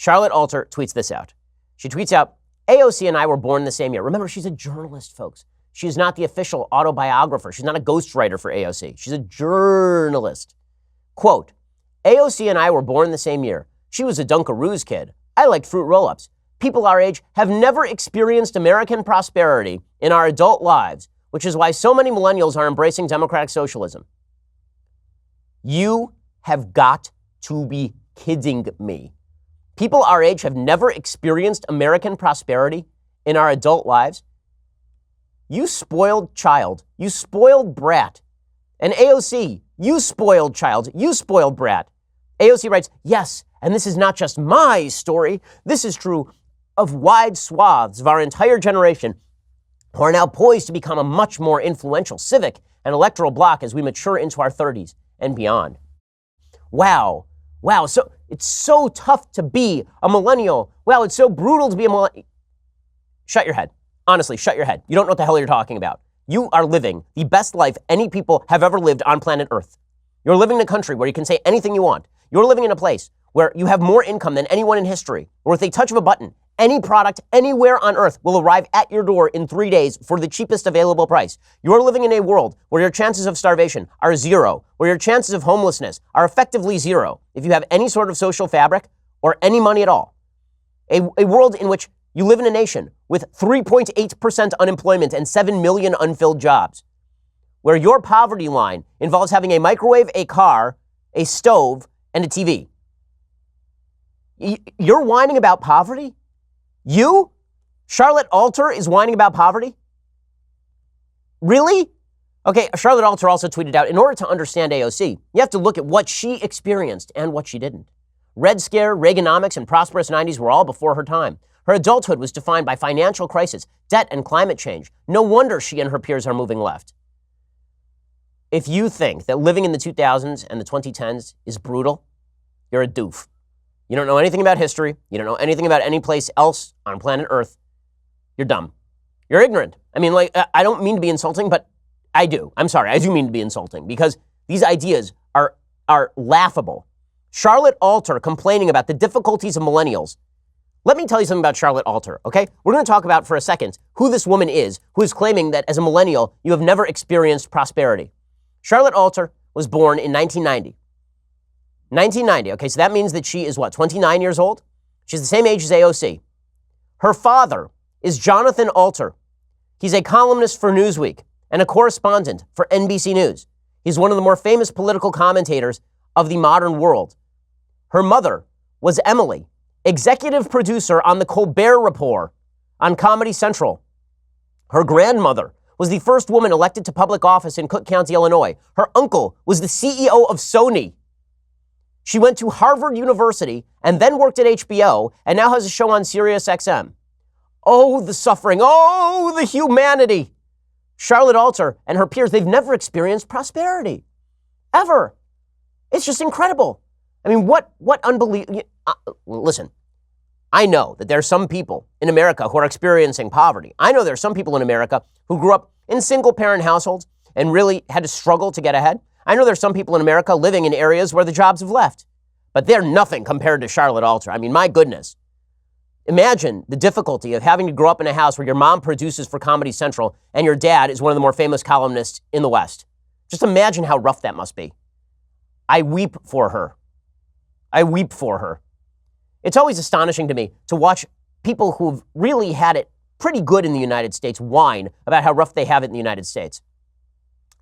Charlotte Alter tweets this out. She tweets out, AOC and I were born the same year. Remember, she's a journalist, folks. She's not the official autobiographer. She's not a ghostwriter for AOC. She's a journalist. Quote, AOC and I were born the same year. She was a Dunkaroos kid. I liked fruit roll-ups. People our age have never experienced American prosperity in our adult lives, which is why so many millennials are embracing democratic socialism. You have got to be kidding me. People our age have never experienced American prosperity in our adult lives. You spoiled child. You spoiled brat. And AOC, you spoiled child. You spoiled brat. AOC writes, yes, and this is not just my story. This is true of wide swaths of our entire generation who are now poised to become a much more influential civic and electoral bloc as we mature into our 30s and beyond. Wow. Wow. So it's so tough to be a millennial. Wow. It's so brutal to be a millennial. Shut your head. Honestly, shut your head. You don't know what the hell you're talking about. You are living the best life any people have ever lived on planet Earth. You're living in a country where you can say anything you want. You're living in a place where you have more income than anyone in history, where with a touch of a button, any product anywhere on Earth will arrive at your door in 3 days for the cheapest available price. You're living in a world where your chances of starvation are zero, where your chances of homelessness are effectively zero if you have any sort of social fabric or any money at all. A world in which you live in a nation with 3.8% unemployment and 7 million unfilled jobs, where your poverty line involves having a microwave, a car, a stove, and a TV. You're whining about poverty? You? Charlotte Alter is whining about poverty? Really? Okay, Charlotte Alter also tweeted out, in order to understand AOC, you have to look at what she experienced and what she didn't. Red Scare, Reaganomics, and prosperous 90s were all before her time. Her adulthood was defined by financial crisis, debt, and climate change. No wonder she and her peers are moving left. If you think that living in the 2000s and the 2010s is brutal, you're a doof. You don't know anything about history. You don't know anything about any place else on planet Earth. You're dumb. You're ignorant. I mean, I don't mean to be insulting, but I do. I'm sorry. I do mean to be insulting because these ideas are laughable. Charlotte Alter complaining about the difficulties of millennials. Let me tell you something about Charlotte Alter, okay? We're going to talk about for a second who this woman is who is claiming that as a millennial, you have never experienced prosperity. Charlotte Alter was born in 1990. 1990, okay, so that means that she is what, 29 years old? She's the same age as AOC. Her father is Jonathan Alter. He's a columnist for Newsweek and a correspondent for NBC News. He's one of the more famous political commentators of the modern world. Her mother was Emily, executive producer on The Colbert Report on Comedy Central. Her grandmother was the first woman elected to public office in Cook County, Illinois. Her uncle was the CEO of Sony. She went to Harvard University and then worked at HBO and now has a show on Sirius XM. Oh, the suffering. Oh, the humanity. Charlotte Alter and her peers, they've never experienced prosperity. Ever. It's just incredible. I mean, what unbelievable. Listen, I know that there are some people in America who are experiencing poverty. I know there are some people in America who grew up in single-parent households and really had to struggle to get ahead. I know there's some people in America living in areas where the jobs have left, but they're nothing compared to Charlotte Alter. I mean, my goodness. Imagine the difficulty of having to grow up in a house where your mom produces for Comedy Central and your dad is one of the more famous columnists in the West. Just imagine how rough that must be. I weep for her. I weep for her. It's always astonishing to me to watch people who've really had it pretty good in the United States whine about how rough they have it in the United States.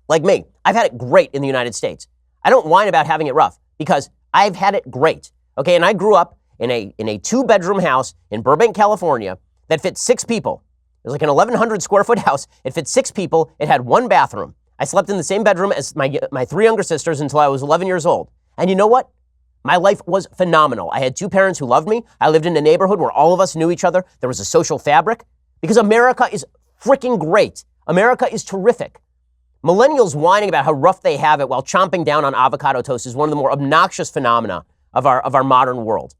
Like me, I've had it great in the United States. I don't whine about having it rough because I've had it great. Okay, and I grew up in a 2-bedroom house in Burbank, California that fit 6 people. It was like an 1,100 square foot house. It fit 6 people. It had 1 bathroom. I slept in the same bedroom as my 3 younger sisters until I was 11 years old. And you know what? My life was phenomenal. I had 2 parents who loved me. I lived in a neighborhood where all of us knew each other. There was a social fabric because America is freaking great. America is terrific. Millennials whining about how rough they have it while chomping down on avocado toast is one of the more obnoxious phenomena of our modern world.